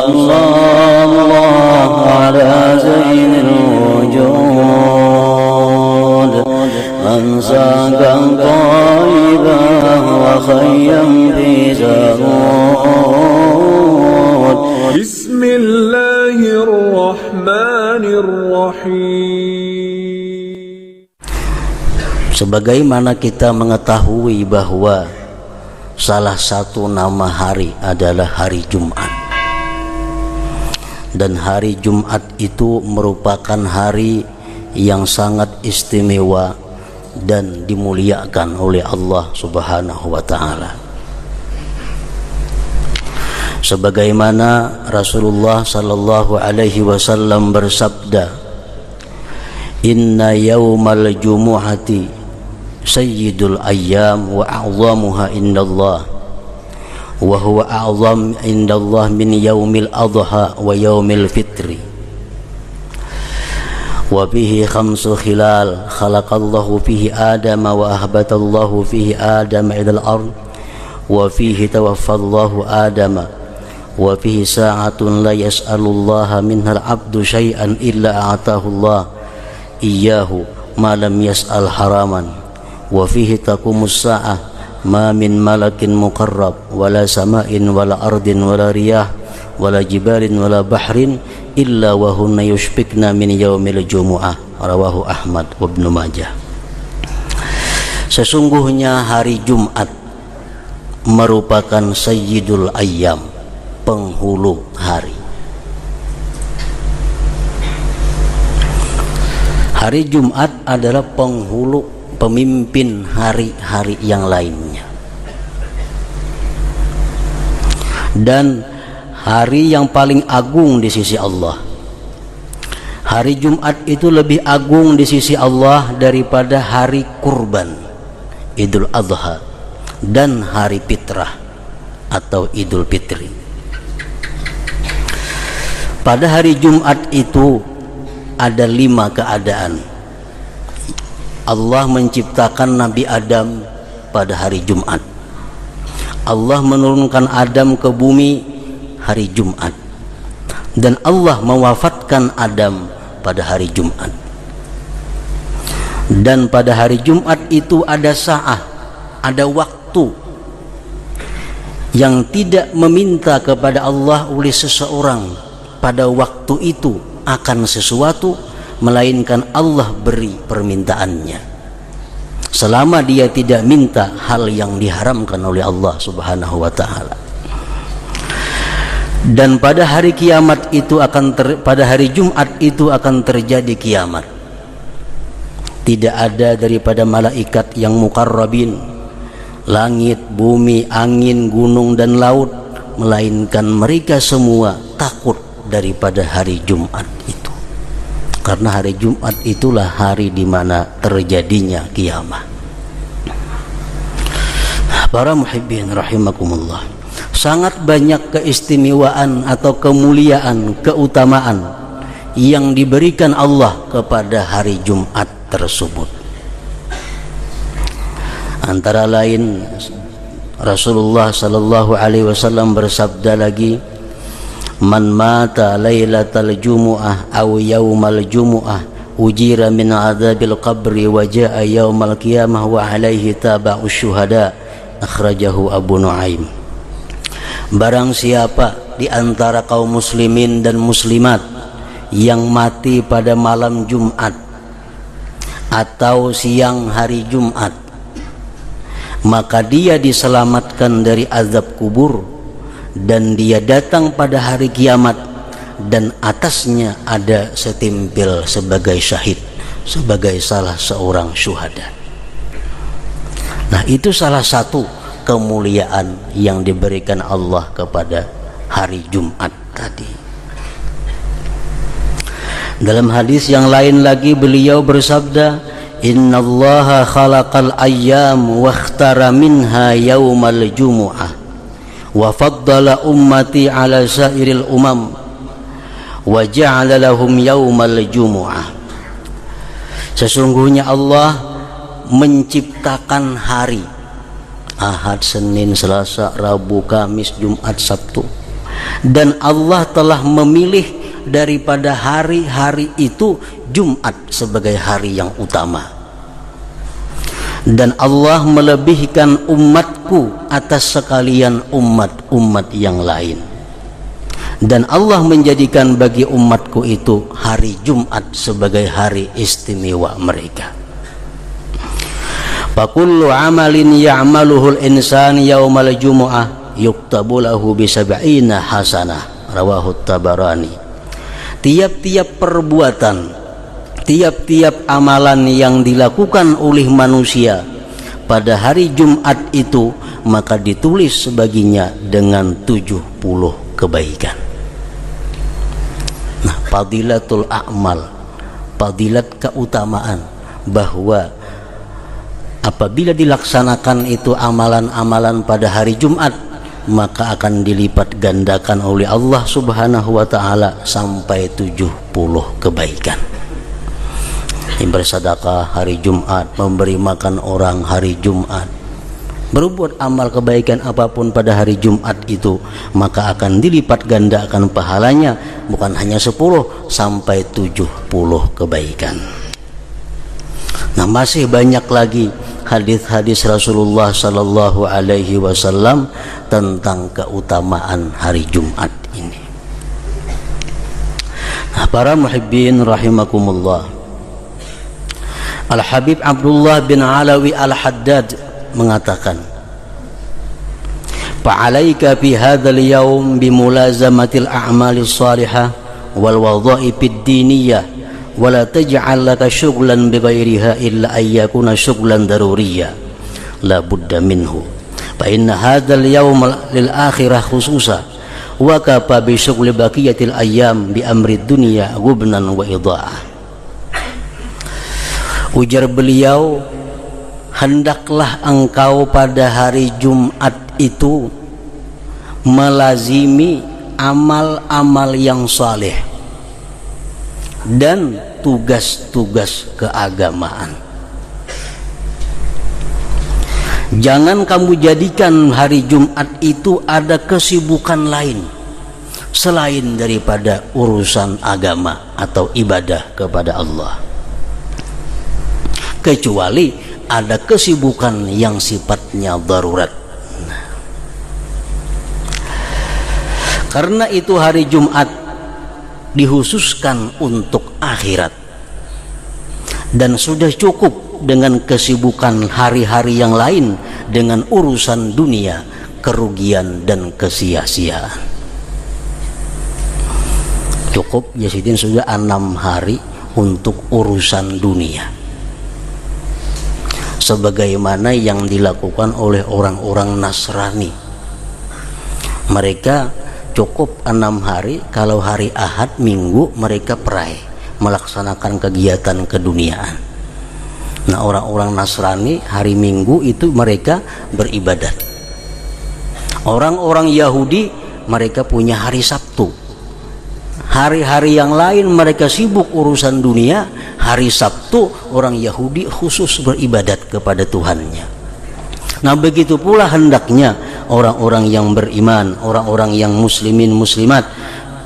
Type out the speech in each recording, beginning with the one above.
sallallahu ala sayyidil wujud man sagang thayyibah wa khayyam fi zarud. Bismillahirrahmanirrahim. Sebagaimana kita mengetahui bahwa salah satu nama hari adalah hari Jumat, dan hari Jumat itu merupakan hari yang sangat istimewa dan dimuliakan oleh Allah Subhanahu wa ta'ala. Sebagaimana Rasulullah sallallahu alaihi wasallam bersabda, inna yaumal jumu'ati sayyidul ayyam wa a'zamuha indallah wa huwa a'zam indallah min yaumil adha wa yaumil fitri wa fihi khamsu khilal khalaqallahu fihi adama wa ahbatallahu fihi adama ilal ard wa fihi tawaffallahu adama wa fihi sa'atun la yas'alullaha minhal abdu syai'an illa a'tahu Allah iyyahu ma lam yas'al haraman wa fihi taqumus sa'ah ma min malakin muqarrab wala sama'in wala ardin wala riyah wala jibalin wala bahrin illa wa hunna yushfikna min yaumil jumu'ah. Rawahu Ahmad wa Ibnu Majah. Sesungguhnya hari Jumat merupakan sayyidul ayyam, penghulu hari. Hari Jumat adalah penghulu, pemimpin hari-hari yang lainnya, dan hari yang paling agung di sisi Allah. Hari Jumat itu lebih agung di sisi Allah daripada hari kurban, Idul Adha, dan hari fitrah atau Idul Fitri. Pada hari Jumat itu ada 5 keadaan. Allah menciptakan Nabi Adam pada hari Jumat. Allah menurunkan Adam ke bumi hari Jumat, dan Allah mewafatkan Adam pada hari Jumat. Dan pada hari Jumat itu ada sa'ah, ada waktu yang tidak meminta kepada Allah oleh seseorang pada waktu itu akan sesuatu, melainkan Allah beri permintaannya selama dia tidak minta hal yang diharamkan oleh Allah Subhanahu wa ta'ala. Dan pada hari kiamat itu pada hari Jumat itu akan terjadi kiamat. Tidak ada daripada malaikat yang muqarrabin, langit, bumi, angin, gunung dan laut, melainkan mereka semua takut daripada hari Jumat itu, karena hari Jumat itulah hari di mana terjadinya kiamat. Para muhibbin rahimakumullah, sangat banyak keistimewaan atau kemuliaan, keutamaan yang diberikan Allah kepada hari Jumat tersebut. Antara lain Rasulullah sallallahu alaihi wasallam bersabda lagi, man mata lailatal jumu'ah aw yaumal jumu'ah ujira min adzabil qabri wa jaa yaumal qiyamah wa alaihi taba'us syuhada. Akhrajahu Abu Nuaim. Barang siapa di antara kaum muslimin dan muslimat yang mati pada malam Jumat atau siang hari Jumat, maka dia diselamatkan dari azab kubur, dan dia datang pada hari kiamat dan atasnya ada setimpil sebagai syahid, sebagai salah seorang syuhada. Nah, itu salah satu kemuliaan yang diberikan Allah kepada hari Jumat tadi. Dalam hadis yang lain lagi beliau bersabda, innallaha khalaqal ayyam wa ikhtara minha yaumal jumu'ah wa faddala ummati ala sairil umam wa ja'ala lahum yaumal jumu'ah. Sesungguhnya Allah menciptakan hari Ahad, Senin, Selasa, Rabu, Kamis, Jumat, Sabtu, Dan Allah telah memilih daripada hari-hari itu Jumat sebagai hari yang utama. Dan Allah melebihkan umatku atas sekalian umat-umat yang lain. Dan Allah menjadikan bagi umatku itu hari Jumat sebagai hari istimewa mereka. Fakullu amalin ya'maluhul insan yaumal jumu'ah yuktabu lahu bisab'ina hasanah, rawahu Tabarani. Tiap-tiap perbuatan, tiap-tiap amalan yang dilakukan oleh manusia pada hari Jumat itu, maka ditulis sebaginya dengan 70 kebaikan. Nah, fadilatul a'mal, fadilat keutamaan, bahwa apabila dilaksanakan itu amalan-amalan pada hari Jumat, maka akan dilipat gandakan oleh Allah Subhanahu wa ta'ala sampai 70 kebaikan. Bersedekah hari Jumat, memberi makan orang hari Jumat, berbuat amal kebaikan apapun pada hari Jumat itu, maka akan dilipat gandakan pahalanya, bukan hanya 10 sampai 70 kebaikan. Nah, masih banyak lagi hadis-hadis Rasulullah sallallahu alaihi wasallam tentang keutamaan hari Jumat ini. Nah, para muhibbin rahimakumullah, Al-Habib Abdullah bin Alawi Al-Haddad mengatakan, fa'alaika fi hadzal yaum bimulazamatil a'malis salihah wal wadha'ifid diniyah wa la taj'al laka syughlan bighairiha illa ay yakuna syughlan daruriyya la budda minhu fa inna hadzal yaum lil akhirah khususan wa kafa bi syughli baqiyatil ayyam bi amri dunya ghubnan wa idha'ah. Ujar beliau, hendaklah engkau pada hari Jumat itu melazimi amal-amal yang saleh dan tugas-tugas keagamaan. Jangan kamu jadikan hari Jumat itu ada kesibukan lain selain daripada urusan agama atau ibadah kepada Allah, kecuali ada kesibukan yang sifatnya darurat. Karena itu hari Jumat dikhususkan untuk akhirat, dan sudah cukup dengan kesibukan hari-hari yang lain dengan urusan dunia, kerugian dan kesia-siaan. Cukup ya Sidin, sudah 6 hari untuk urusan dunia, sebagaimana yang dilakukan oleh orang-orang Nasrani. Mereka cukup 6 hari, kalau hari Ahad, Minggu mereka perai melaksanakan kegiatan keduniaan. Nah, orang-orang Nasrani hari Minggu itu mereka beribadat. Orang-orang Yahudi mereka punya hari Sabtu. Hari-hari yang lain mereka sibuk urusan dunia, hari Sabtu orang Yahudi khusus beribadat kepada Tuhannya. Nah, begitu pula hendaknya orang-orang yang beriman, orang-orang yang muslimin muslimat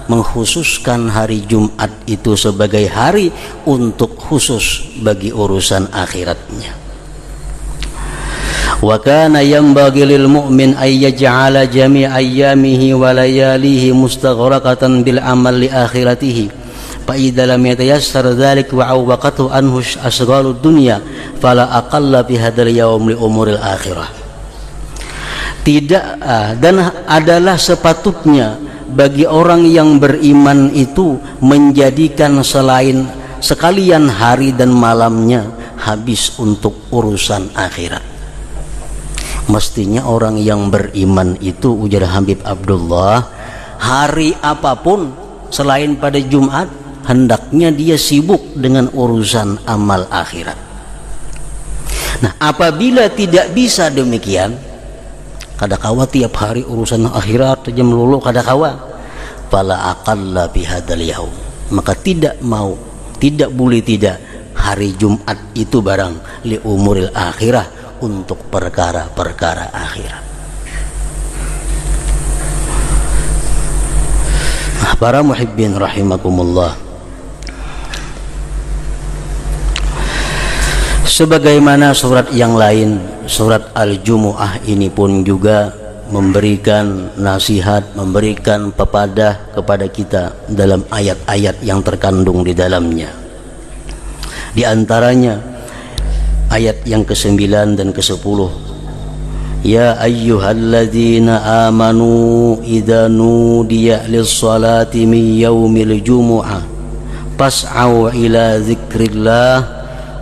mengkhususkan hari Jumat itu sebagai hari untuk khusus bagi urusan akhiratnya. Wa kana yanbaghi lil mu'min ay yaj'ala jami' ayyamihi wa layalihi mustaghraqatan bil amal li akhiratihi fa idza lam yatayassar dzalik wa awqatu anhu asghalud dunya fala aqalla fi hadzal yawm li umuril akhirah. Tidak, dan adalah sepatutnya bagi orang yang beriman itu menjadikan sekalian hari dan malamnya habis untuk urusan akhirat. Mestinya orang yang beriman itu, ujar Habib Abdullah, hari apapun selain pada Jumat hendaknya dia sibuk dengan urusan amal akhirat. Nah, apabila tidak bisa demikian, kadakawa tiap hari urusan akhirat saja melulu, kadakawa fala aqalla bihadzal yaum, maka tidak boleh tidak hari Jumat itu barang li umuril akhirah, untuk perkara-perkara akhirat. Para muhibbin rahimakumullah, sebagaimana surat yang lain, surat Al-Jumu'ah ini pun juga memberikan nasihat, memberikan pepadah kepada kita dalam ayat-ayat yang terkandung di dalamnya. Di antaranya ayat yang ke-9 dan ke-10. Ya ayyuhalladzina amanu idza nudiya lis-salati min yaumil jumu'ah fas'au ila dzikrillah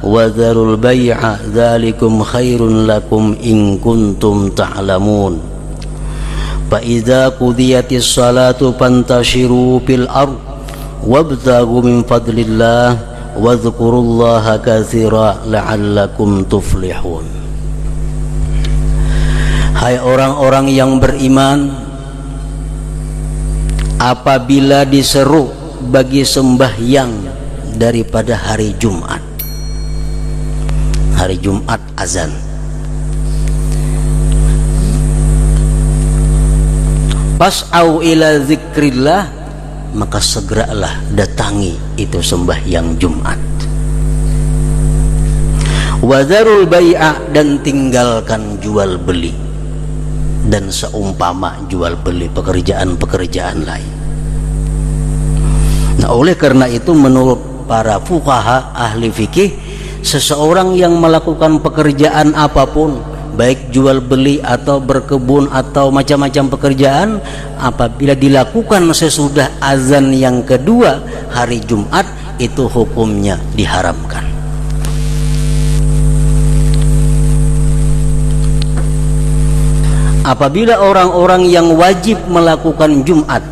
wa dzarul bai'a dzalikum khairun lakum in kuntum ta'lamun. Fa idza qudiyatis salatu fantashiru fil ard wabtaghu min fadlillah wa dzkurullaha katsira la'allakum tuflihun. Hai orang-orang yang beriman, apabila diseru bagi sembahyang daripada hari Jumat, hari Jumat azan, fas'au ila zikrillah, maka segeralah datangi itu sembahyang Jumat. Wadzarul bai'a, dan tinggalkan jual beli dan seumpama jual beli, pekerjaan-pekerjaan lain. Nah, oleh karena itu menurut para fuqaha ahli fikih, seseorang yang melakukan pekerjaan apapun, baik jual beli atau berkebun atau macam-macam pekerjaan, apabila dilakukan sesudah azan yang kedua hari Jumat, itu hukumnya diharamkan. Apabila orang-orang yang wajib melakukan Jumat,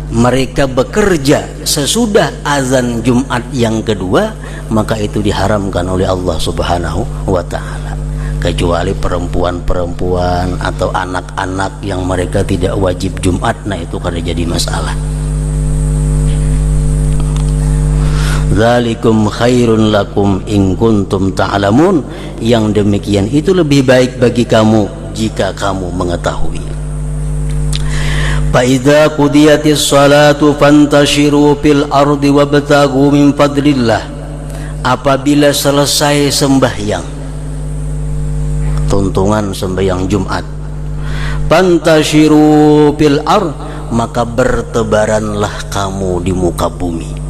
mereka bekerja sesudah azan Jumat yang kedua, maka itu diharamkan oleh Allah Subhanahu wa ta'ala, kecuali perempuan-perempuan atau anak-anak yang mereka tidak wajib Jumat. Nah, itu kada jadi masalah. Dzalikum khairun lakum in kuntum ta'lamun, yang demikian itu lebih baik bagi kamu jika kamu mengetahui. Fa idza qudiyatis salatu fantashiru fil ardi wabtaghu min fadlillah, apabila selesai sembahyang, tuntungan sembahyang Jumat, fantashiru fil ard, maka bertebaranlah kamu di muka bumi.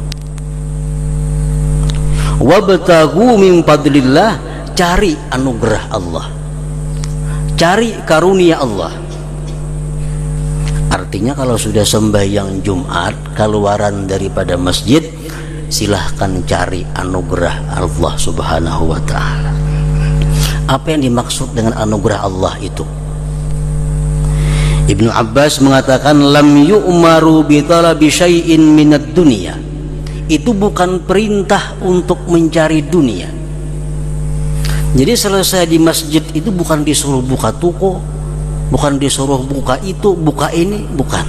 Wabtaghu min fadlillah, cari anugerah Allah, cari karunia Allah. Artinya kalau sudah sembahyang Jumat, keluaran daripada masjid, silahkan cari anugerah Allah Subhanahu wa ta'ala. Apa yang dimaksud dengan anugerah Allah itu? Ibnu Abbas mengatakan, lam yu'maru bi talabi syai'in minad dunya, itu bukan perintah untuk mencari dunia. Jadi selesai di masjid itu bukan disuruh buka toko, bukan disuruh buka itu, buka ini, bukan.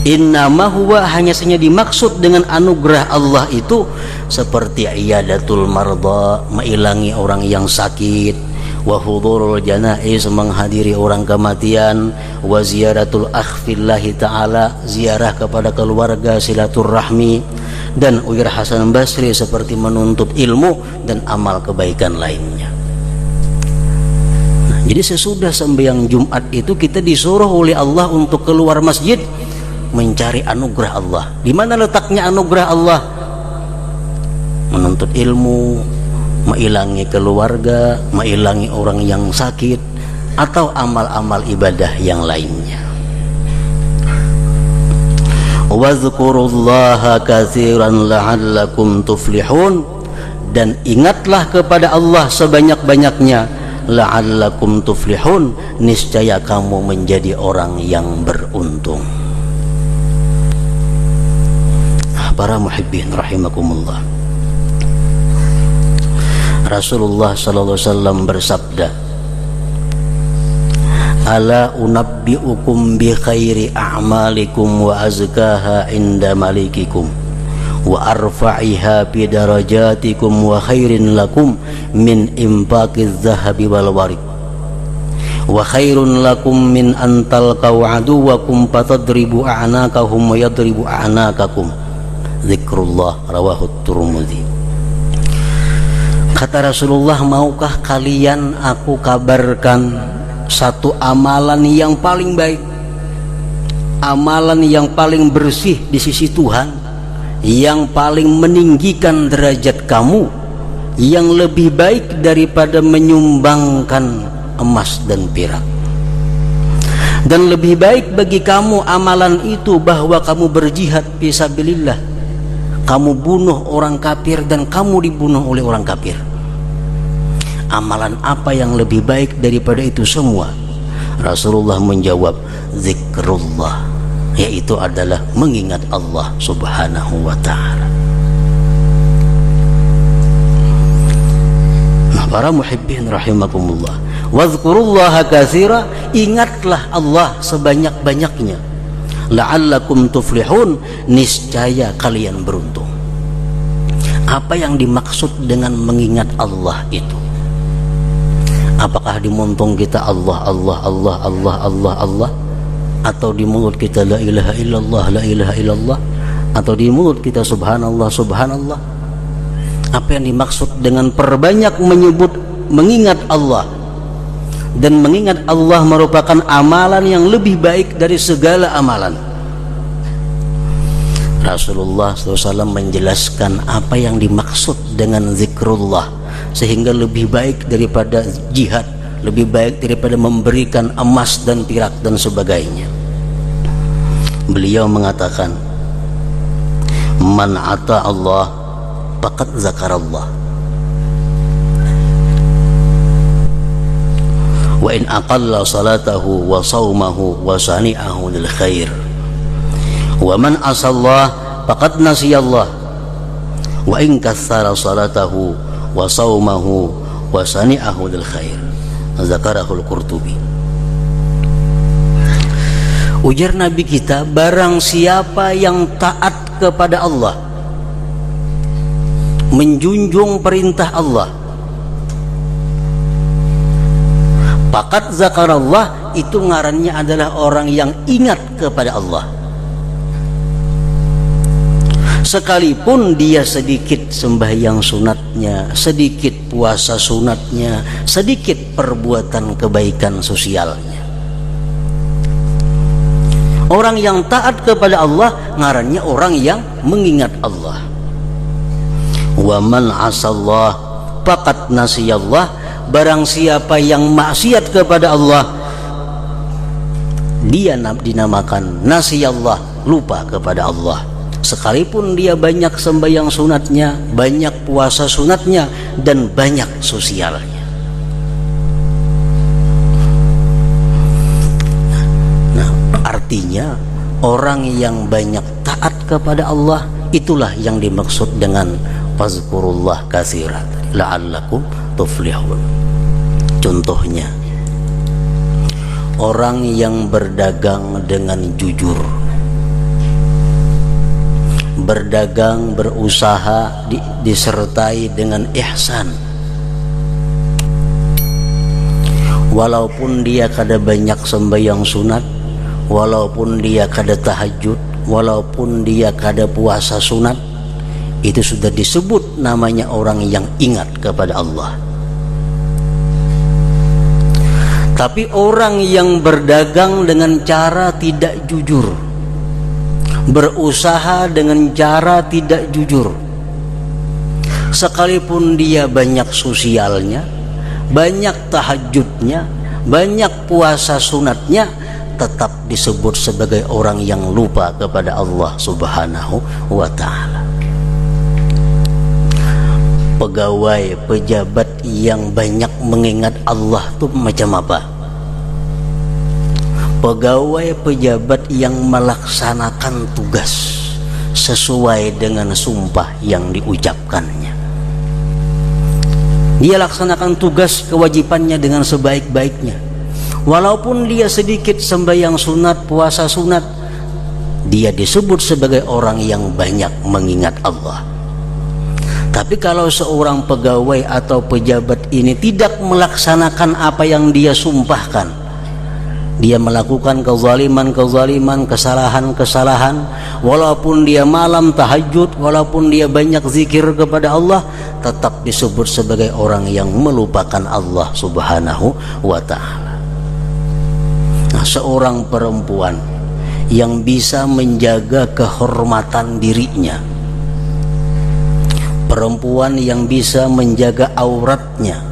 Innama huwa, hanya saja dimaksud dengan anugerah Allah itu seperti iyadatul marda, mengilangi orang yang sakit, wa hudurul janaiz, menghadiri orang kematian, wa ziyaratul akhfillahi ta'ala, ziarah kepada keluarga, silaturrahmi, dan Uyair Hasan Basri seperti menuntut ilmu dan amal kebaikan lainnya. Nah, jadi sesudah sembahyang Jumat itu kita disuruh oleh Allah untuk keluar masjid mencari anugerah Allah. Di mana letaknya anugerah Allah? Menuntut ilmu, mengilangi keluarga, mengilangi orang yang sakit, atau amal-amal ibadah yang lainnya. Wazkurullaha katsiran la'allakum tuflihun, dan ingatlah kepada Allah sebanyak-banyaknya, la'allakum tuflihun, niscaya kamu menjadi orang yang beruntung. Para muhibbin rahimakumullah, Rasulullah sallallahu alaihi wasallam bersabda, ala unabbiukum bi khairi a'malikum wa azkaha inda malikikum wa arfa'iha bi darajatikum wa khairin lakum min infaqiz zahabi wal warid wa khairun lakum min an talqaw aduwakum fatadribu a'naqahum wa yadribu a'naqakum. Zikrullah, rawahu Tirmidzi. Kata Rasulullah, maukah kalian aku kabarkan satu amalan yang paling baik, amalan yang paling bersih di sisi Tuhan, yang paling meninggikan derajat kamu, yang lebih baik daripada menyumbangkan emas dan perak. Dan lebih baik bagi kamu amalan itu bahwa kamu berjihad fisabilillah, kamu bunuh orang kafir dan kamu dibunuh oleh orang kafir. Amalan apa yang lebih baik daripada itu semua? Rasulullah menjawab, zikrullah, yaitu adalah mengingat Allah subhanahu wa ta'ala. Nah, para muhibbin rahimakumullah, wadhkurullaha katsira, ingatlah Allah sebanyak-banyaknya, la'allakum tuflihun, niscaya kalian beruntung. Apa yang dimaksud dengan mengingat Allah itu? Apakah di muntung kita Allah Allah Allah Allah Allah Allah, atau di mulut kita la ilaha illallah la ilaha illallah, atau di mulut kita subhanallah subhanallah? Apa yang dimaksud dengan perbanyak menyebut mengingat Allah? Dan mengingat Allah merupakan amalan yang lebih baik dari segala amalan. Rasulullah SAW menjelaskan apa yang dimaksud dengan zikrullah, sehingga lebih baik daripada jihad, lebih baik daripada memberikan emas dan perak dan sebagainya. Beliau mengatakan, man ata Allah faqad zakarallah, wa in aqalla salatahu wa sawmahu wa sani'ahu lil khair, wa man asallah faqad nasiyallah, wa in katsara salatahu wa sawmahu wa sani'ahu lil khair. Zakarahul Qurtubi. Ujar Nabi kita, barang siapa yang taat kepada Allah, menjunjung perintah Allah, faqad zakarallah, itu ngarannya adalah orang yang ingat kepada Allah. Sekalipun dia sedikit sembahyang sunatnya, sedikit puasa sunatnya, sedikit perbuatan kebaikan sosialnya. Orang yang taat kepada Allah ngarannya orang yang mengingat Allah. Wa man asallah faqad nasiyallah, barang siapa yang maksiat kepada Allah, dia dinamakan nasiyallah, lupa kepada Allah. Sekalipun dia banyak sembahyang sunatnya, banyak puasa sunatnya, dan banyak sosialnya. Nah, artinya orang yang banyak taat kepada Allah, itulah yang dimaksud dengan fazkurullah katsiran la'allakum tuflihun. Contohnya, orang yang berdagang dengan jujur, berdagang, berusaha disertai dengan ihsan. Walaupun dia kada banyak sembahyang sunat, walaupun dia kada tahajud, walaupun dia kada puasa sunat, itu sudah disebut namanya orang yang ingat kepada Allah. Tapi orang yang berdagang dengan cara tidak jujur, berusaha dengan cara tidak jujur, sekalipun dia banyak sosialnya, banyak tahajudnya, banyak puasa sunatnya, tetap disebut sebagai orang yang lupa kepada Allah subhanahu wa ta'ala. Pegawai, pejabat yang banyak mengingat Allah itu macam apa? Pegawai pejabat yang melaksanakan tugas sesuai dengan sumpah yang diucapkannya. Dia laksanakan tugas kewajibannya dengan sebaik-baiknya. Walaupun dia sedikit sembahyang sunat, puasa sunat, dia disebut sebagai orang yang banyak mengingat Allah. Tapi kalau seorang pegawai atau pejabat ini tidak melaksanakan apa yang dia sumpahkan, dia melakukan kezaliman, kesalahan, walaupun dia malam tahajud, walaupun dia banyak zikir kepada Allah, tetap disebut sebagai orang yang melupakan Allah Subhanahu wa ta'ala. Nah, seorang perempuan yang bisa menjaga kehormatan dirinya, perempuan yang bisa menjaga auratnya,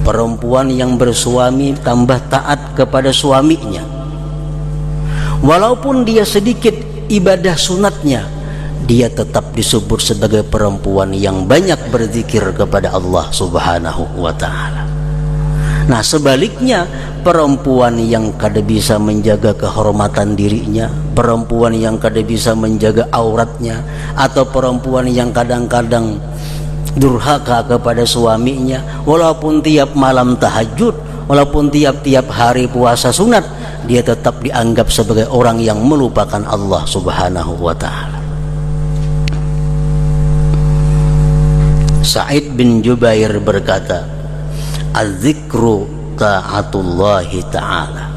perempuan yang bersuami tambah taat kepada suaminya, walaupun dia sedikit ibadah sunatnya, dia tetap disebut sebagai perempuan yang banyak berzikir kepada Allah Subhanahu wa ta'ala. Nah, sebaliknya, perempuan yang kada bisa menjaga kehormatan dirinya, perempuan yang kada bisa menjaga auratnya, atau perempuan yang kadang-kadang durhaka kepada suaminya, walaupun tiap malam tahajud, walaupun tiap-tiap hari puasa sunat, dia tetap dianggap sebagai orang yang melupakan Allah Subhanahu wa ta'ala. Sa'id bin Jubair berkata, az-zikru ta'atullahi ta'ala.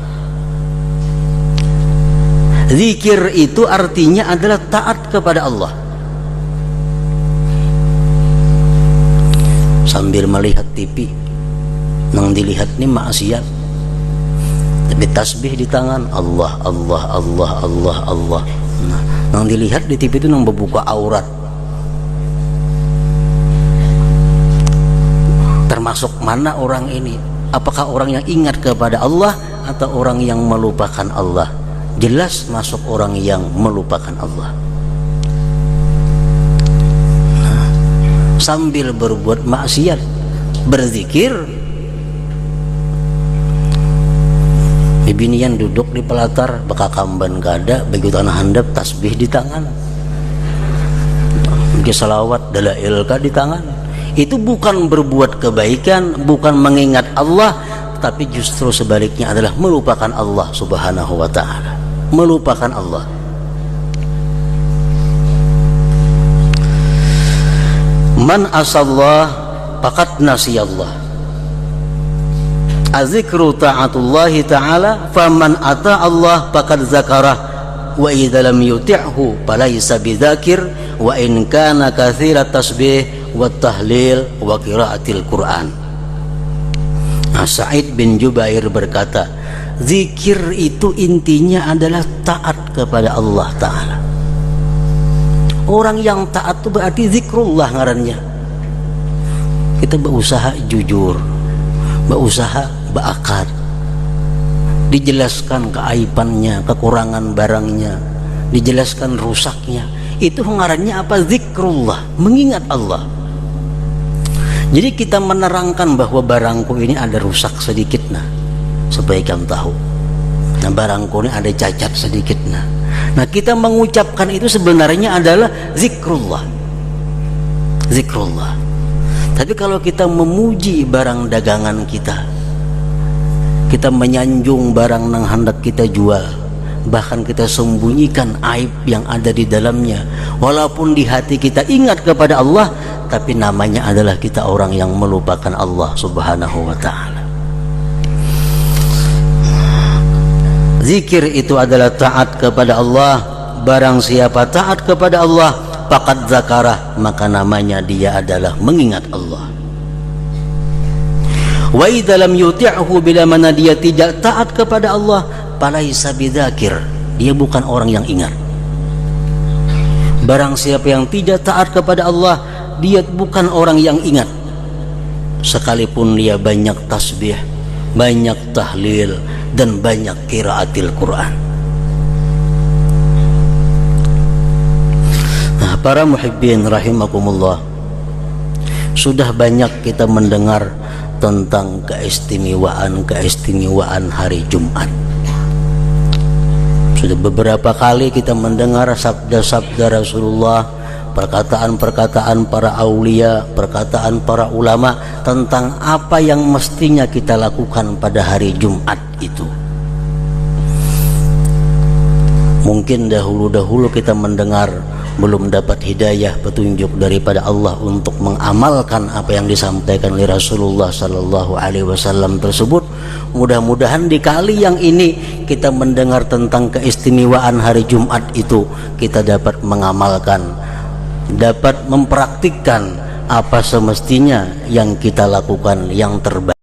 Zikir itu artinya adalah taat kepada Allah. Sambil melihat TV, nang dilihat ni maksiat, tapi tasbih di tangan, Allah Allah Allah Allah Allah. Nah, nang dilihat di TV itu nang membuka aurat. Termasuk mana orang ini? Apakah orang yang ingat kepada Allah atau orang yang melupakan Allah? Jelas masuk orang yang melupakan Allah. Nah, sambil berbuat maksiat, berzikir, bibinian duduk di pelatar, bakakamban kada, begitu tanah handap, tasbih di tangan, bagi salawat, dalail ka di tangan. Itu bukan berbuat kebaikan, bukan mengingat Allah, tapi justru sebaliknya adalah melupakan Allah Subhanahu wa ta'ala. Melupakan Allah. Man asallah faqad nasiyallah. Az-zikru ta'atullahi ta'ala, faman ata Allah faqad zakarah, wa idza lam yuti'hu falaysa bidzakir, wa in kana katsirat tasbih wa tahlil wa qiraatil Quran. Nah, Sa'id bin Jubair berkata, zikir itu intinya adalah taat kepada Allah Ta'ala. Orang yang taat itu berarti zikrullah ngarannya. Kita berusaha jujur, berusaha berakad, dijelaskan keaibannya, kekurangan barangnya, dijelaskan rusaknya. Itu ngarannya apa? Zikrullah, mengingat Allah. Jadi kita menerangkan bahwa barangku ini ada rusak sedikit, nah, supaya kamu tahu. Nah, barangku ini ada cacat sedikit, nah, kita mengucapkan itu sebenarnya adalah zikrullah. Zikrullah. Tapi kalau kita memuji barang dagangan kita menyanjung barang nang hendak kita jual, bahkan kita sembunyikan aib yang ada di dalamnya, walaupun di hati kita ingat kepada Allah, tapi namanya adalah kita orang yang melupakan Allah Subhanahu wa ta'ala. Zikir itu adalah taat kepada Allah. Barang siapa taat kepada Allah, faqad zakarah, maka namanya dia adalah mengingat Allah. Wa idza lam yuti'hu, bila mana dia tidak taat kepada Allah, falaisa bidzakir, dia bukan orang yang ingat. Barang siapa yang tidak taat kepada Allah, dia bukan orang yang ingat. Sekalipun dia banyak tasbih, banyak tahlil, dan banyak qiraatil Quran. Nah, para muhibbin rahimakumullah, sudah banyak kita mendengar tentang keistimewaan hari Jumat. Sudah beberapa kali kita mendengar sabda-sabda Rasulullah, perkataan-perkataan para aulia, perkataan para ulama tentang apa yang mestinya kita lakukan pada hari Jumat itu. Mungkin dahulu-dahulu kita mendengar belum dapat hidayah petunjuk daripada Allah untuk mengamalkan apa yang disampaikan oleh Rasulullah sallallahu alaihi wasallam tersebut, mudah-mudahan di kali yang ini kita mendengar tentang keistimewaan hari Jumat itu, kita dapat mengamalkan, dapat mempraktikkan apa semestinya yang kita lakukan yang terbaik.